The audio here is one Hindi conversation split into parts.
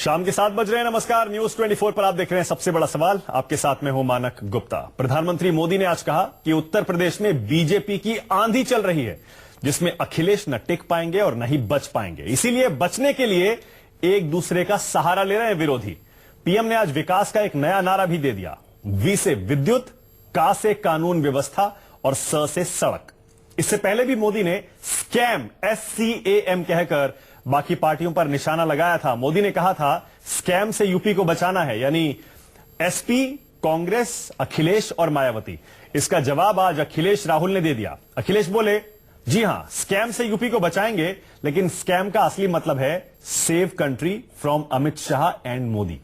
शाम के 7 बज रहे हैं। नमस्कार, न्यूज 24 पर आप देख रहे हैं सबसे बड़ा सवाल। आपके साथ में हूं मानक गुप्ता। प्रधानमंत्री मोदी ने आज कहा कि उत्तर प्रदेश में बीजेपी की आंधी चल रही है, जिसमें अखिलेश न टिक पाएंगे और न ही बच पाएंगे। इसीलिए बचने के लिए एक दूसरे का सहारा ले रहे हैं विरोधी। पीएम ने आज विकास का एक नया नारा भी दे दिया। वी से विद्युत, का से कानून व्यवस्था और स से सड़क। इससे पहले भी मोदी ने स्कैम, SCAM कहकर बाकी पार्टियों पर निशाना लगाया था। मोदी ने कहा था स्कैम से यूपी को बचाना है, यानी SP, कांग्रेस, अखिलेश और मायावती। इसका जवाब आज अखिलेश राहुल ने दे दिया। अखिलेश बोले, जी हां, स्कैम से यूपी को बचाएंगे, लेकिन स्कैम का असली मतलब है save country from Amit Shah and Modi.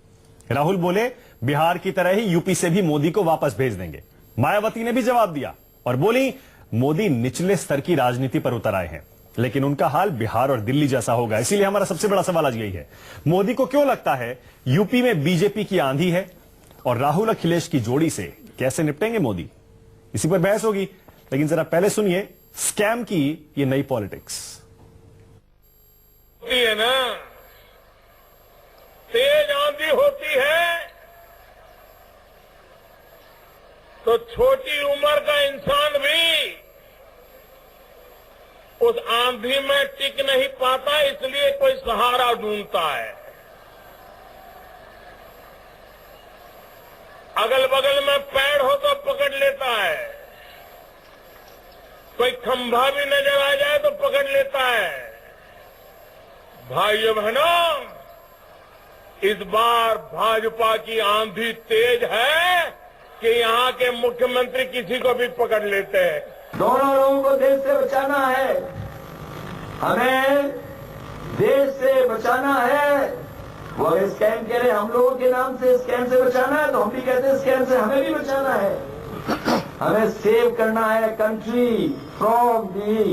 Rahul बोले, बिहार की तरह ही यूपी से भी मोदी को वापस भेज देंगे। मायावती ने भी जवाब दिया और बोली, मोदी निचले स्तर की राजनीति पर उतर आए हैं, लेकिन उनका हाल बिहार और दिल्ली जैसा होगा। इसीलिए हमारा सबसे बड़ा सवाल आज यही है, मोदी को क्यों लगता है यूपी में बीजेपी की आंधी है और राहुल अखिलेश की जोड़ी से कैसे निपटेंगे मोदी? इसी पर बहस होगी, लेकिन जरा पहले सुनिए स्कैम की ये नई पॉलिटिक्स। होती है ना, तेज आंधी होती है तो छोटी उम्र का इंसान भी उस आंधी में टिक नहीं पाता, इसलिए कोई सहारा ढूंढता है। अगल बगल में पेड़ हो तो पकड़ लेता है, कोई खंभा भी नजर आ जाए तो पकड़ लेता है। भाइयों बहनों, इस बार भाजपा की आंधी तेज है कि यहां के मुख्यमंत्री किसी को भी पकड़ लेते हैं। दोनों लोगों को देश से बचाना है, हमें देश से बचाना है। वो स्कैम कह रहे हम लोगों के नाम से स्कैम से बचाना है, तो हम भी कहते हैं स्कैम से हमें भी बचाना है। हमें सेव करना है कंट्री फ्रॉम दी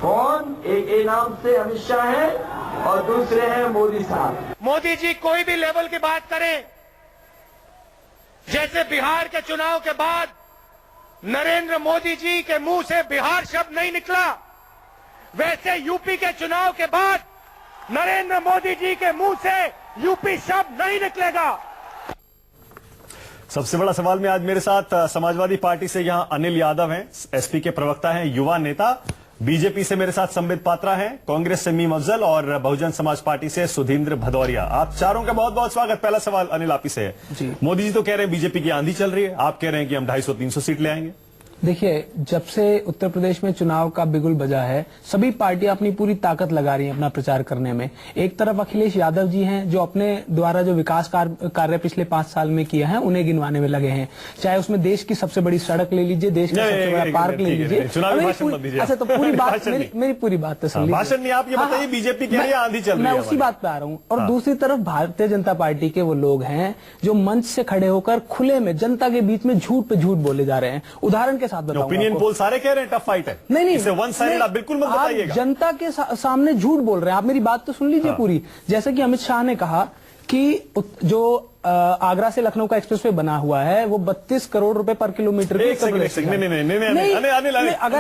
कौन? एक नाम से अमित शाह है और दूसरे हैं मोदी साहब। मोदी जी कोई भी लेवल की बात करें, जैसे बिहार के चुनाव के बाद नरेंद्र मोदी जी के मुंह से बिहार शब्द नहीं निकला, वैसे यूपी के चुनाव के बाद नरेंद्र मोदी जी के मुंह से यूपी शब्द नहीं निकलेगा। सबसे बड़ा सवाल में आज मेरे साथ समाजवादी पार्टी से यहां अनिल यादव हैं, SP के प्रवक्ता हैं, युवा नेता। बीजेपी से मेरे साथ संबित पात्रा हैं, कांग्रेस से मीम अफजल और बहुजन समाज पार्टी से सुधींद्र भदौरिया। आप चारों का बहुत बहुत स्वागत। पहला सवाल अनिल आप ही से है। मोदी जी तो कह रहे हैं बीजेपी की आंधी चल रही है, आप कह रहे हैं कि हम 250-300 सीट ले आएंगे। देखिए, जब से उत्तर प्रदेश में चुनाव का बिगुल बजा है, सभी पार्टियां अपनी पूरी ताकत लगा रही हैं अपना प्रचार करने में। एक तरफ अखिलेश यादव जी हैं, जो अपने द्वारा जो विकास कार्य पिछले 5 साल में किए हैं उन्हें गिनवाने में लगे हैं। चाहे उसमें देश की सबसे बड़ी सड़क ले लीजिए, देश का सबसे बड़ा पार्क ले लीजिए। अच्छा, तो पूरी बात मेरी पूरी बात तो सुन भाषण नहीं, आप ये बताइए बीजेपी की आंधी चल रही है। मैं उसी बात पे आ रहा हूँ। और दूसरी तरफ भारतीय जनता पार्टी के वो लोग हैं जो मंच से खड़े होकर खुले में जनता के बीच में झूठ पे झूठ बोले जा रहे हैं। उदाहरण के साथ बताऊंगा, ओपिनियन पोल सारे कह रहे हैं टफ फाइट है। नहीं, इसे वन साइडेड आप बिल्कुल मत बताइएगा। जनता के सामने झूठ बोल रहे हैं। आप मेरी बात तो सुन लीजिए पूरी। जैसे कि अमित शाह ने कहा कि जो आगरा से लखनऊ का एक्सप्रेसवे बना हुआ है वो 32 करोड़ रुपए पर किलोमीटर नहीं,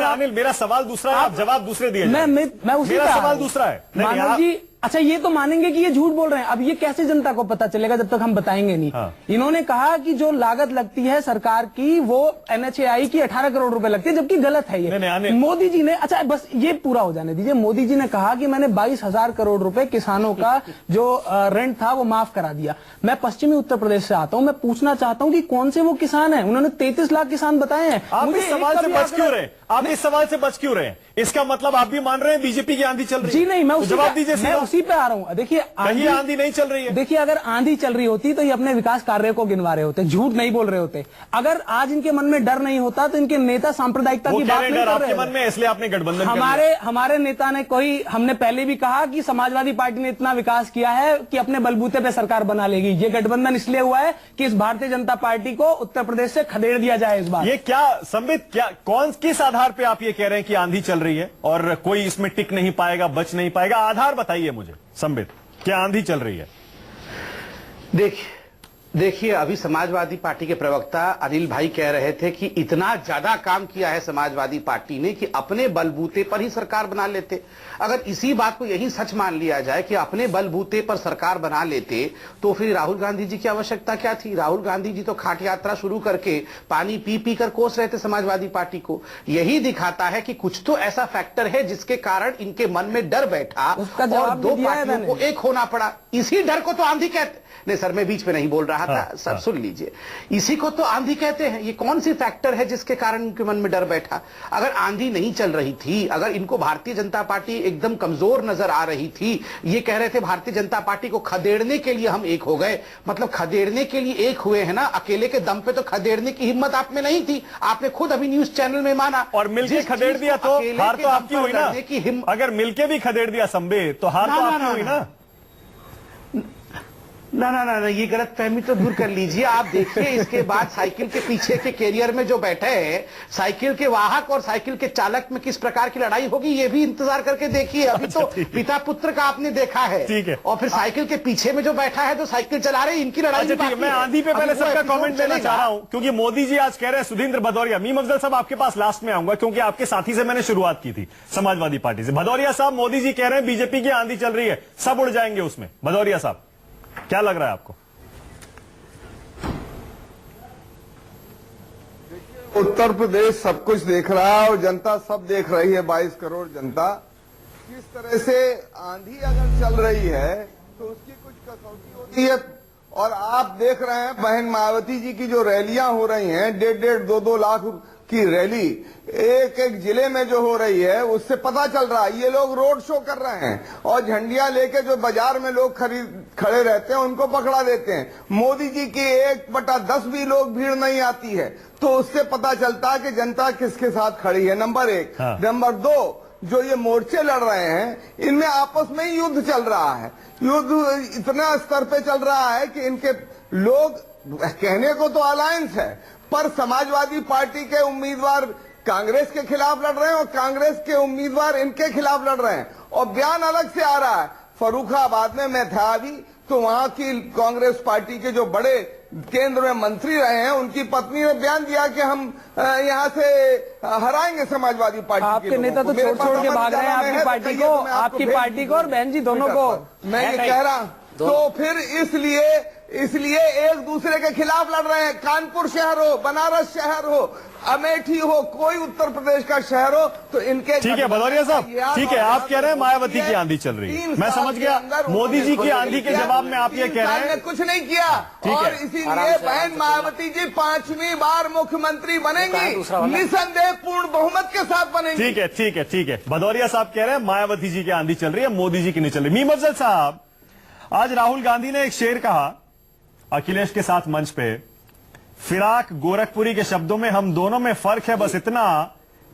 अनिल मेरा सवाल दूसरा है, आप जवाब दूसरे दिए। मैं उसी मेरा सवाल दूसरा है। मानव जी, अच्छा ये तो मानेंगे कि ये झूठ बोल रहे हैं। अब ये कैसे जनता को पता चलेगा जब तक हम बताएंगे नहीं। इन्होंने कहा कि जो लागत लगती है सरकार की वो NHAI की 18 करोड़ रुपए लगती है, जबकि गलत है ये। मोदी जी ने, अच्छा बस ये पूरा हो जाने दीजिए। मोदी जी ने कहा कि मैंने 22,000 करोड़ रुपए किसानों का जो रेंट था वो माफ करा दिया। मैं पश्चिमी उत्तर प्रदेश से आता हूं, मैं पूछना चाहता हूं कि कौन से वो किसान हैं? उन्होंने 33 लाख किसान बताए हैं। आप इस सवाल से बच क्यों रहे? आप इस सवाल से बच क्यों रहे हैं? इसका मतलब आप भी मान रहे हैं बीजेपी की आंधी चल रही है? जी नहीं, मैं जवाब दीजिए। मैं उसी पे आ रहा हूं। देखिए, आंधी नहीं चल रही है। देखिए, अगर आंधी चल रही होती तो ये अपने विकास कार्य को गिनवा रहे होते, झूठ नहीं बोल रहे होते। अगर आज इनके मन में डर नहीं होता तो इनके नेता सांप्रदायिकता की बात नहीं कर रहे। आपके मन में, इसलिए आपने गठबंधन हमारे नेता ने हमने पहले भी कहा कि समाजवादी पार्टी ने इतना विकास किया है कि अपने बलबूते पे सरकार बना लेगी। ये गठबंधन इसलिए हुआ है कि इस भारतीय जनता पार्टी को उत्तर प्रदेश से खदेड़ दिया जाए इस बार। ये क्या संबित, क्या किस आधार पे आप ये कह रहे हैं कि आंधी चल रही है और कोई इसमें टिक नहीं पाएगा, बच नहीं पाएगा? आधार बताइए मुझे संबित, क्या आंधी चल रही है? देखिए, देखिए, अभी समाजवादी पार्टी के प्रवक्ता अनिल भाई कह रहे थे कि इतना ज्यादा काम किया है समाजवादी पार्टी ने कि अपने बलबूते पर ही सरकार बना लेते। अगर इसी बात को यही सच मान लिया जाए कि अपने बलबूते पर सरकार बना लेते तो फिर राहुल गांधी जी की आवश्यकता क्या थी? राहुल गांधी जी तो खाट यात्रा शुरू करके पानी पी पी कर कोस रहे थे समाजवादी पार्टी को। यही दिखाता है कि कुछ तो ऐसा फैक्टर है जिसके कारण इनके मन में डर बैठा और दो पार्टियों को एक होना पड़ा। इसी डर को तो आंधी कहते नहीं सर, मैं बीच में नहीं बोल रहा था सर, सुन लीजिए। इसी को तो आंधी कहते हैं। ये कौन सी फैक्टर है जिसके कारण इनके मन में डर बैठा? अगर आंधी नहीं चल रही थी, अगर इनको भारतीय जनता पार्टी एकदम कमजोर नजर आ रही थी, ये कह रहे थे भारतीय जनता पार्टी को खदेड़ने के लिए हम एक हो गए, मतलब खदेड़ने के लिए एक हुए हैं ना, अकेले के दम पे तो खदेड़ने की हिम्मत आप में नहीं थी। आपने खुद अभी न्यूज चैनल में माना और मिलके खदेड़ दिया तो हार तो आपकी हुई ना। अगर मिलके भी खदेड़ दिया संबे तो हार तो आपकी हुई ना। ना ना ना, ये गलत फहमी तो दूर कर लीजिए। आप देखिए इसके बाद साइकिल के पीछे के कैरियर में जो बैठे हैं, साइकिल के वाहक और साइकिल के चालक में किस प्रकार की लड़ाई होगी ये भी इंतजार करके देखिए। अभी तो पिता पुत्र का आपने देखा है, ठीक है। और फिर साइकिल के पीछे में जो बैठा है तो साइकिल चला रहे, इनकी लड़ाई भी बाकी है। मैं आंधी पे पहले सबका कमेंट लेना चाह रहा हूं क्योंकि मोदी जी आज कह रहे हैं सुधींद्र भदौरिया। मीम अफजल साहब आपके पास लास्ट में आऊंगा क्योंकि आपके साथी से मैंने शुरुआत की थी समाजवादी पार्टी से। भदौरिया साहब, मोदी जी कह रहे हैं बीजेपी की आंधी चल रही है, सब उड़ जाएंगे उसमें। भदौरिया साहब, क्या लग रहा है आपको? उत्तर प्रदेश सब कुछ देख रहा है और जनता सब देख रही है। 22 करोड़ जनता किस तरह से आंधी अगर चल रही है तो उसकी कुछ कसौटी होती है। और आप देख रहे हैं बहन मायावती जी की जो रैलियां हो रही हैं, 1.5-2 लाख की रैली एक एक जिले में जो हो रही है, उससे पता चल रहा है ये लोग रोड शो कर रहे हैं और झंडियां लेके जो बाजार में लोग खड़े रहते हैं उनको पकड़ा देते हैं। मोदी जी की 1/10 भी लोग भीड़ नहीं आती है, तो उससे पता चलता है कि जनता किसके साथ खड़ी है। नंबर 1। नंबर 2, जो ये मोर्चे लड़ रहे हैं इनमें आपस में ही युद्ध चल रहा है। युद्ध इतना स्तर पे चल रहा है कि इनके लोग कहने को तो अलायंस है, पर समाजवादी पार्टी के उम्मीदवार कांग्रेस के खिलाफ लड़ रहे हैं और कांग्रेस के उम्मीदवार इनके खिलाफ लड़ रहे हैं और बयान अलग से आ रहा है। फर्रुखाबाद में मैं था अभी, तो वहां की कांग्रेस पार्टी के जो बड़े केंद्र में मंत्री रहे हैं उनकी पत्नी ने बयान दिया कि हम यहां से हराएंगे समाजवादी पार्टी। आपके नेता तो छोड़ के भाग रहे हैं आपकी पार्टी को और बहन जी दोनों को। मैं ये कह रहा हूं, तो फिर इसलिए एक दूसरे के खिलाफ लड़ रहे हैं। कानपुर शहर हो, बनारस शहर हो, अमेठी हो, कोई उत्तर प्रदेश का शहर हो, तो इनके ठीक है। भदौरिया साहब, ठीक है, आप कह रहे हैं मायावती की आंधी चल रही है, मैं समझ गया। मोदी जी की आंधी के जवाब में आप ये कह रहे हैं कुछ नहीं किया और इसीलिए बहन मायावती जी 5वीं बार मुख्यमंत्री बनेंगी, निसंदेह पूर्ण बहुमत के साथ बनेंगी। ठीक है, ठीक है, ठीक है। भदौरिया साहब कह रहे हैं मायावती जी की आंधी चल रही है, मोदी जी की नहीं चल रही। मीम अफजल साहब, आज राहुल गांधी ने एक शेर कहा अखिलेश के साथ मंच पे, फिराक गोरखपुरी के शब्दों में हम दोनों में फर्क है बस इतना,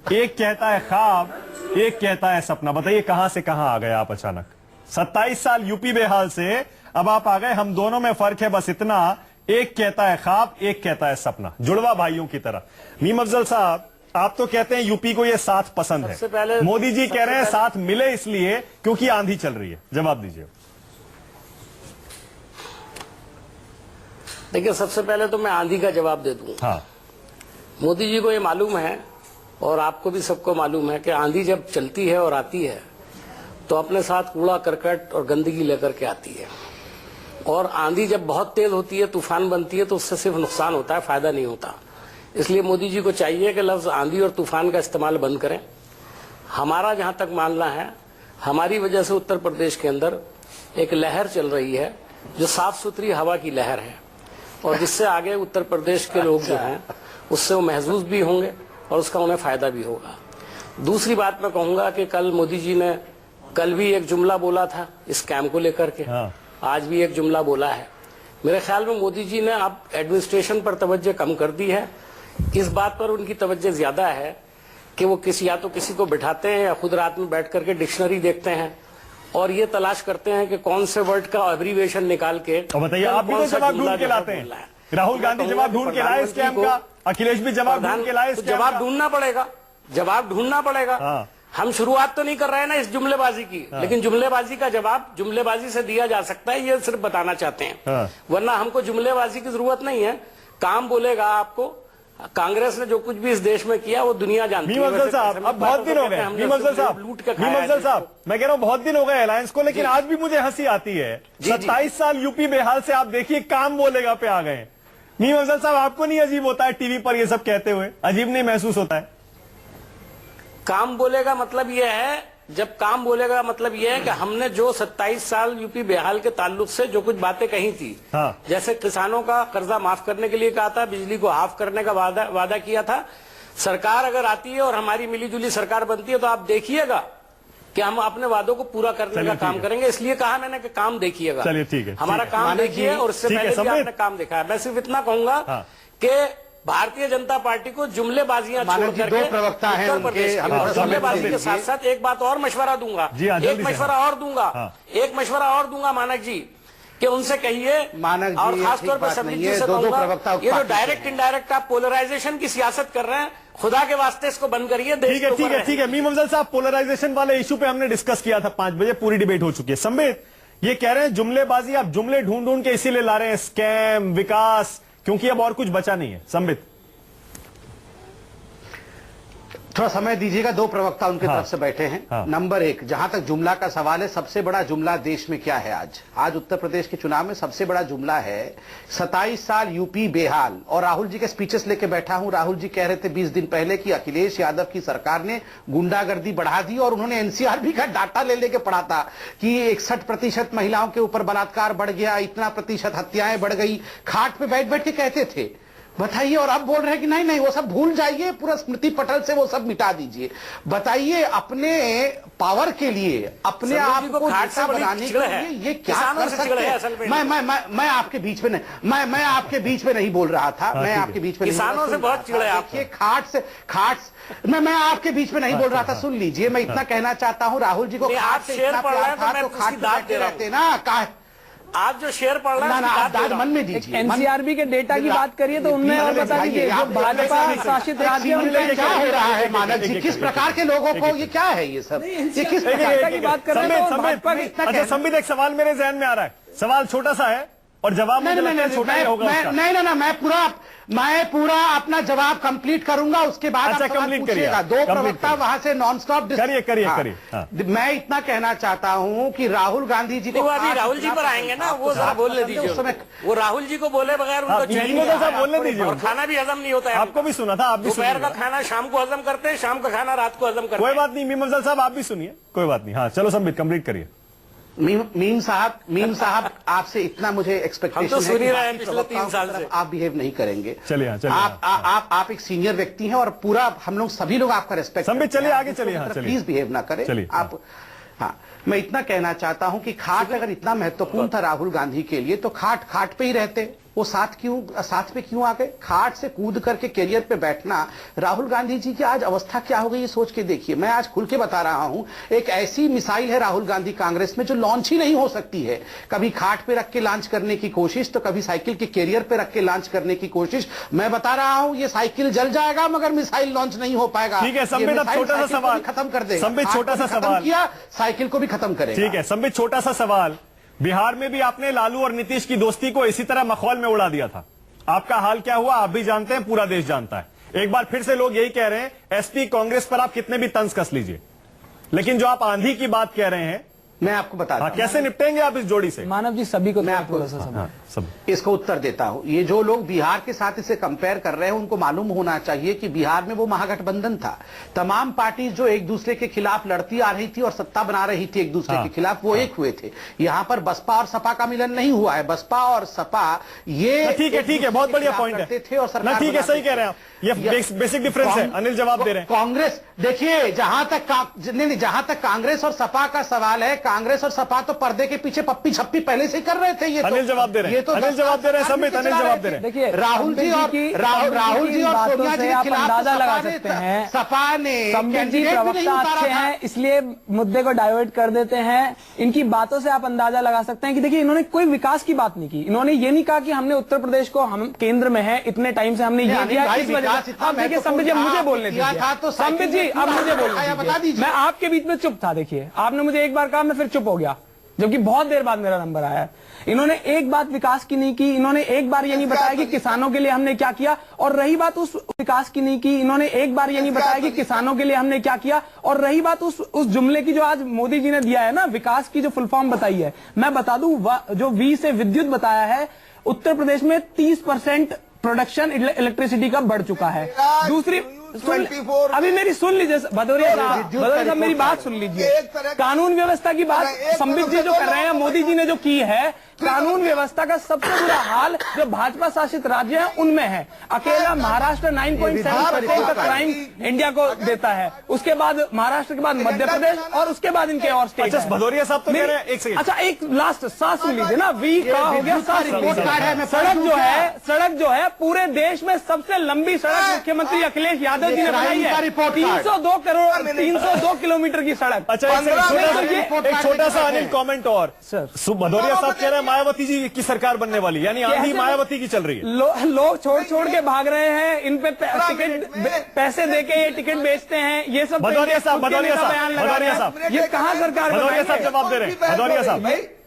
एक कहता है ख्वाब, एक कहता है सपना। बताइए कहां से कहां आ गए आप अचानक? 27 साल यूपी बेहाल से अब आप आ गए हम दोनों में फर्क है बस इतना, एक कहता है ख्वाब, एक कहता है सपना। जुड़वा भाइयों की तरह। मीम अफजल साहब, आप तो कहते हैं यूपी को यह साथ पसंद है, मोदी जी कह रहे हैं साथ मिले इसलिए क्योंकि आंधी चल रही है। जवाब दीजिए। देखिए, सबसे पहले तो मैं आंधी का जवाब दे दूं। हाँ। मोदी जी को ये मालूम है और आपको भी सबको मालूम है कि आंधी जब चलती है और आती है तो अपने साथ कूड़ा करकट और गंदगी लेकर के आती है। और आंधी जब बहुत तेज होती है, तूफान बनती है, तो उससे सिर्फ नुकसान होता है, फायदा नहीं होता। इसलिए मोदी जी को चाहिए कि लफ्ज आंधी और तूफान का इस्तेमाल बंद करें। हमारा जहां तक मानना है, हमारी वजह से उत्तर प्रदेश के अंदर एक लहर चल रही है जो साफ सुथरी हवा की लहर है और जिससे आगे उत्तर प्रदेश के लोग जो हैं उससे वो महसूस भी होंगे और उसका उन्हें फायदा भी होगा। दूसरी बात मैं कहूंगा कि कल मोदी जी ने कल भी एक जुमला बोला था इस कैम को लेकर के, आज भी एक जुमला बोला है। मेरे ख्याल में मोदी जी ने अब एडमिनिस्ट्रेशन पर तवज्जो कम कर दी है, इस बात पर उनकी तवज्जो ज्यादा है कि वो या तो किसी को बिठाते हैं या खुद रात में बैठ करके डिक्शनरी देखते हैं और ये तलाश करते हैं कि कौन से वर्ड का एब्रीविएशन निकाल के। बताइए, आप भी तो जवाब ढूंढ के लाते हैं। राहुल गांधी जवाब ढूंढ के लाए इस कैम का, अखिलेश भी जवाब ढूंढ के लाए। जवाब ढूंढना पड़ेगा, जवाब ढूंढना पड़ेगा। हम शुरुआत तो नहीं कर रहे हैं ना इस जुमलेबाजी की, लेकिन जुमलेबाजी का जवाब जुमलेबाजी से दिया जा सकता है, ये सिर्फ बताना चाहते हैं। वरना हमको जुमलेबाजी की जरूरत नहीं है। काम बोलेगा आपको। कांग्रेस ने जो कुछ भी इस देश में किया वो दुनिया जानती है। मीमफजल साहब, अब बहुत दिन हो गए। मीमफजल साहब, मैं कह रहा हूँ बहुत दिन हो गए अलायंस को, लेकिन आज भी मुझे हंसी आती है। 27 साल यूपी बेहाल से आप देखिए काम बोलेगा पे आ गए। मीमफजल साहब, आपको नहीं अजीब होता है टीवी पर ये सब कहते हुए? अजीब नहीं महसूस होता है? काम बोलेगा मतलब यह है, जब काम बोलेगा मतलब यह है कि हमने जो 27 साल यूपी बेहाल के ताल्लुक से जो कुछ बातें कही थी, जैसे किसानों का कर्जा माफ करने के लिए कहा था, बिजली को हाफ करने का वादा किया था। सरकार अगर आती है और हमारी मिलीजुली सरकार बनती है तो आप देखिएगा कि हम अपने वादों को पूरा करने का काम करेंगे। इसलिए कहा मैंने कि काम देखिएगा। चलिए ठीक है, हमारा काम देखिए, और इससे पहले भी आपने काम देखा है। मैं सिर्फ इतना कहूंगा कि भारतीय जनता पार्टी को जुमलेबाजियां छोड़ करके दो प्रवक्ता हैं उनके, जुमलेबाजी के साथ साथ एक बात और मशवरा दूंगा, एक मशवरा और दूंगा मानक जी, कि उनसे कहिए, और खासतौर पर सभी जी से कहूंगा, ये जो डायरेक्ट इनडायरेक्ट आप पोलराइजेशन की सियासत कर रहे हैं, खुदा के वास्ते इसको बंद करिए। ठीक है। मीमफजल साहब, पोलराइजेशन वाले इशू पे हमने डिस्कस किया था 5 बजे, पूरी डिबेट हो चुकी है। संबित, ये कह रहे हैं जुमलेबाजी, आप जुमले ढूंढ के इसीलिए ला रहे हैं, स्कैम, विकास, क्योंकि अब और कुछ बचा नहीं है। संबित, थोड़ा समय दीजिएगा। दो प्रवक्ता उनके तरफ से बैठे हैं। नंबर 1, जहां तक जुमला का सवाल है, सबसे बड़ा जुमला देश में क्या है? आज उत्तर प्रदेश के चुनाव में सबसे बड़ा जुमला है 27 साल यूपी बेहाल। और राहुल जी के स्पीचेस लेके बैठा हूं। राहुल जी कह रहे थे 20 दिन पहले कि अखिलेश यादव की सरकार ने गुंडागर्दी बढ़ा दी, और उन्होंने एनसीआरबी का डाटा ले लेके पढ़ा था कि 61% महिलाओं के ऊपर बलात्कार बढ़ गया, इतना प्रतिशत हत्याएं बढ़ गई। खाट पे बैठ बैठ के कहते थे। बताइए, और अब बोल रहे हैं कि नहीं वो सब भूल जाइए, पूरा स्मृति पटल से वो सब मिटा दीजिए। बताइए, अपने पावर के लिए, अपने आप को नेता बनाने के लिए ये क्या कर सकते हैं? मैं आपके बीच में नहीं, मैं आपके बीच में नहीं बोल रहा था। मैं आपके बीच में किसानों से बहुत चिढ़े आपके खाट मैं आपके बीच में नहीं बोल रहा था। सुन लीजिए, मैं इतना कहना चाहता हूँ, राहुल जी को खाट से इतना प्यार था तो खाट पे रहते ना। आप जो शेयर पढ़ रहे हैं, मन में दीजिए। एनसीआरबी के डेटा की बात करिए तो उनमें और बता दीजिए, जो भाजपा शासित राज्य में क्या हो रहा है मानक जी, किस प्रकार के लोगों को ये क्या है ये सब, ये किस प्रकार की बात कर रहे हैं? अच्छा संबित, एक सवाल मेरे जहन में आ रहा है। सवाल छोटा सा है और जवाब छोटा ही होगा। नहीं, मैं पूरा अपना जवाब कंप्लीट करूंगा, उसके बाद अच्छा, कंप्लीट करिएगा। दो प्रवक्ता वहां से नॉन स्टॉप करिए। मैं इतना कहना चाहता हूं कि राहुल गांधी जी को, अभी राहुल जी पर आएंगे ना, वो जरा बोलने दीजिए उस समय। वो राहुल जी को बोले बगैर उनको बोलने दीजिए। और खाना भी हजम नहीं होता है। आपको भी सुना था, आप भी दोपहर का खाना शाम को हजम करते हैं, शाम का खाना रात को हजम करते हैं। कोई बात नहीं मीमफजल साहब, आप भी सुनिए, कोई बात नहीं। हाँ चलो संबित, कंप्लीट करिए। मीम साहब आपसे इतना मुझे एक्सपेक्टेशन तो सुन ही रहे हैं पिछले 3 साल से। आप बिहेव नहीं करेंगे। चलिए आप एक सीनियर व्यक्ति हैं और पूरा हम लोग सभी लोग आपका रेस्पेक्ट। संबित चलिए आगे चलिए। प्लीज बिहेव ना करें आप। हाँ, मैं इतना कहना चाहता हूं कि खाट अगर इतना महत्वपूर्ण था राहुल गांधी के लिए तो खाट पे ही रहते। वो साथ पे क्यों आ गए? खाट से कूद करके कैरियर पे बैठना। राहुल गांधी जी की आज अवस्था क्या हो गई ये सोच के देखिए। मैं आज खुल के बता रहा हूं, एक ऐसी मिसाइल है राहुल गांधी कांग्रेस में जो लॉन्च ही नहीं हो सकती है। कभी खाट पे रख के लॉन्च करने की कोशिश, तो कभी साइकिल के कैरियर पे रख के लॉन्च करने की कोशिश। मैं बता रहा हूं ये साइकिल जल जाएगा मगर मिसाइल लॉन्च नहीं हो पाएगा। ठीक है संबित, अब छोटा सा सवाल खत्म कर दे। संबित, छोटा सा सवाल किया, साइकिल को भी खत्म करेगा। ठीक है संबित, छोटा सा सवाल। बिहार में भी आपने लालू और नीतीश की दोस्ती को इसी तरह मखौल में उड़ा दिया था। आपका हाल क्या हुआ आप भी जानते हैं, पूरा देश जानता है। एक बार फिर से लोग यही कह रहे हैं, एसपी कांग्रेस पर आप कितने भी तंज कस लीजिए, लेकिन जो आप आंधी की बात कह रहे हैं, मैं आपको बताता हूं कैसे निपटेंगे आप इस जोड़ी से? मानव जी सभी को मैं आपको इसको उत्तर देता हूं। ये जो लोग बिहार के साथ इसे कंपेयर कर रहे हैं उनको मालूम होना चाहिए कि बिहार में वो महागठबंधन था। तमाम पार्टी जो एक दूसरे के खिलाफ लड़ती आ रही थी और सत्ता बना रही थी एक दूसरे के खिलाफ, वो एक हुए थे। यहाँ पर बसपा और सपा का मिलन नहीं हुआ है। बसपा और सपा ये ठीक है, बहुत बढ़िया पॉइंट है। ठीक है, सही कह रहे हैं आप, ये बेसिक डिफरेंस है। अनिल जवाब दे रहे हैं। कांग्रेस देखिए, जहां तक कांग्रेस और सपा का सवाल है, कांग्रेस और सपा तो पर्दे के पीछे पप्पी छप्पी पहले से कर रहे थे। ये अनिल जवाब दे रहे हैं। अनिल जवाब दे रहे हैं। संबित अनिल जवाब दे रहे हैं। देखिए राहुल जी और सोनिया जी के खिलाफ अंदाजा लगा सकते हैं। सपा ने संबित जी प्रवक्ता अच्छे हैं इसलिए मुद्दे को डाइवर्ट कर देते हैं। इनकी बातों से आप अंदाजा लगा सकते हैं कि देखिए इन्होंने कोई विकास की बात नहीं की। इन्होंने ये नहीं कहा कि हमने उत्तर प्रदेश को, हम केंद्र में है, इतने टाइम से हमने ये किया, इस वजह आप देखिए संबित जी मुझे बोलने दीजिए, तो संबित जी आप मुझे बोलने बता दीजिए। मैं आपके बीच में चुप था, देखिए आपने मुझे एक बार कहा मैं फिर चुप हो गया, जबकि बहुत देर बाद मेरा नंबर आया। इन्होंने एक बात विकास की नहीं की, इन्होंने एक बार ये नहीं बताया कि किसानों के लिए हमने क्या किया, और रही बात उस विकास की नहीं की, इन्होंने एक बार ये नहीं बताया कि किसानों के लिए हमने क्या किया, और रही बात उस जुमले की जो आज मोदी जी ने दिया है ना, विकास की जो फुल फॉर्म बताई है, मैं बता दूं जो वी से विद्युत बताया है, उत्तर प्रदेश में 30% प्रोडक्शन इलेक्ट्रिसिटी का बढ़ चुका है। दूसरी अभी मेरी सुन लीजिए भदौरिया साहब, मेरी बात सुन लीजिए। कानून व्यवस्था की बात संबित जी जो कर रहे हैं, मोदी जी ने जो की है, कानून व्यवस्था का सबसे बुरा हाल जो भाजपा शासित राज्य है उनमें है। अकेला महाराष्ट्र 9.7% का क्राइम इंडिया को देता है, उसके बाद महाराष्ट्र के बाद मध्य प्रदेश, और उसके बाद इनके और स्टेट। अच्छा भदौरिया साहब तो कह रहे हैं, एक सेकंड, अच्छा एक लास्ट सांस सुन लीजिए ना, वी का हो गया, सांस सुन लीजिए। सड़क जो है पूरे देश में सबसे लंबी सड़क मुख्यमंत्री अखिलेश यादव जी ने बनाई है, 302 किलोमीटर की सड़क। अच्छा एक छोटा सा अनिल कमेंट और सर, भदौरिया साहब कह रहे हैं मायावती जी की सरकार बनने वाली, यानी आंधी मायावती की चल रही है। लोग छोड़ के भाग रहे हैं, इन पे टिकट पैसे देके ये टिकट बेचते हैं, ये सब भदौरिया साहब ये कहाँ सरकार? भदौरिया साहब जवाब दे रहे हैं,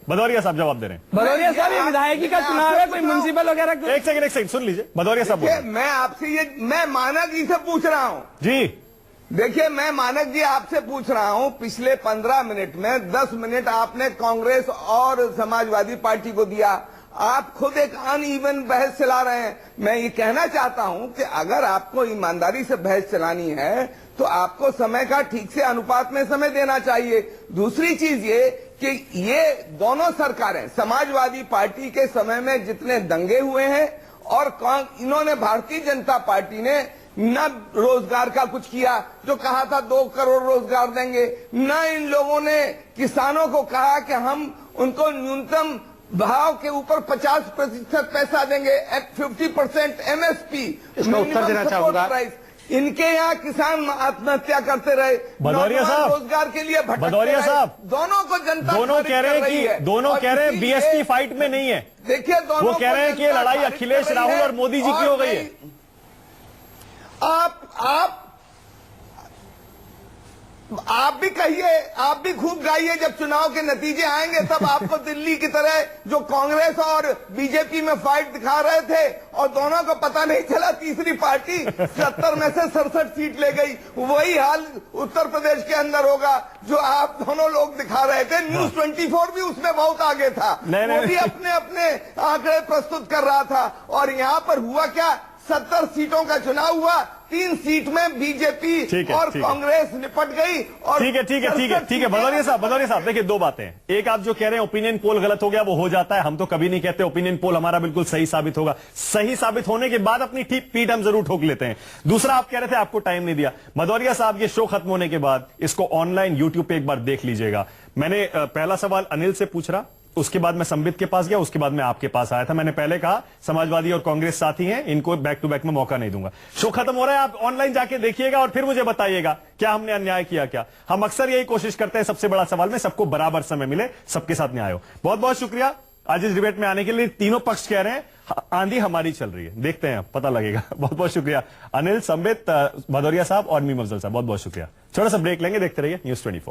भदौरिया साहब जवाब दे रहे हैं। भदौरिया साहब ये विधायकी का चुनाव है, कोई म्युनिसिपल वगैरह। एक सेकंड सुन लीजिए, भदौरिया साहब मैं आपसे मैं मानक जी से पूछ रहा हूँ जी। देखिए मैं मानक जी आपसे पूछ रहा हूं, पिछले 15 मिनट में 10 मिनट आपने कांग्रेस और समाजवादी पार्टी को दिया, आप खुद एक अनइवन बहस चला रहे हैं। मैं ये कहना चाहता हूं कि अगर आपको ईमानदारी से बहस चलानी है तो आपको समय का ठीक से अनुपात में समय देना चाहिए। दूसरी चीज ये कि ये दोनों सरकारें, समाजवादी पार्टी के समय में जितने दंगे हुए हैं और इन्होंने भारतीय जनता पार्टी ने न रोजगार का कुछ किया, जो कहा था 2 करोड़ रोजगार देंगे, न इन लोगों ने किसानों को कहा कि हम उनको न्यूनतम भाव के ऊपर 50% पैसा देंगे, 50% MSP, इसका उत्तर देना चाहूंगा। इनके यहाँ किसान आत्महत्या करते रहे, भदौरिया साहब रोजगार के लिए भदौरिया साहब दोनों को जनता दोनों कह रहे हैं BSP फाइट में नहीं है। देखिए वो कह रहे हैं कि लड़ाई अखिलेश राहुल और मोदी जी की हो गई है। आप भी कहिए, आप भी खूब गाइए, जब चुनाव के नतीजे आएंगे तब आपको दिल्ली की तरह जो कांग्रेस और बीजेपी में फाइट दिखा रहे थे और दोनों को पता नहीं चला, तीसरी पार्टी 70 में से 67 सीट ले गई, वही हाल उत्तर प्रदेश के अंदर होगा जो आप दोनों लोग दिखा रहे थे। न्यूज 24 भी उसमें बहुत आगे था, वो भी अपने अपने आंकड़े प्रस्तुत कर रहा था। और यहाँ पर हुआ क्या, 70 सीटों का चुनाव हुआ, 3 सीट में बीजेपी और कांग्रेस निपट गई। और ठीक है भदौरिया साहब देखिए, 2 बातें हैं। एक, आप जो कह रहे हैं ओपिनियन पोल गलत हो गया, वो हो जाता है, हम तो कभी नहीं कहते ओपिनियन पोल हमारा बिल्कुल सही साबित होगा, सही साबित होने के बाद अपनी पीठ हम जरूर ठोक लेते हैं। दूसरा, आप कह रहे थे आपको टाइम नहीं दिया। भदौरिया साहब ये शो खत्म होने के बाद इसको ऑनलाइन यूट्यूब पे एक बार देख लीजिएगा। मैंने पहला सवाल अनिल से पूछ रहा, उसके बाद मैं संबित के पास गया, उसके बाद मैं आपके पास आया था। मैंने पहले कहा समाजवादी और कांग्रेस साथी हैं, इनको बैक टू बैक में मौका नहीं दूंगा। शो खत्म हो रहा है, आप ऑनलाइन जाके देखिएगा और फिर मुझे बताइएगा क्या हमने अन्याय किया क्या। हम अक्सर यही कोशिश करते हैं सबसे बड़ा सवाल में सबको बराबर समय मिले, सबके साथ न्याय हो। बहुत बहुत शुक्रिया आज इस डिबेट में आने के लिए। तीनों पक्ष कह रहे हैं आंधी हमारी चल रही है, देखते हैं पता लगेगा। बहुत बहुत शुक्रिया अनिल, संबित, भदौरिया साहब और मीम अफजल साहब, बहुत बहुत शुक्रिया। छोटा सा ब्रेक लेंगे, देखते रहिए News 24।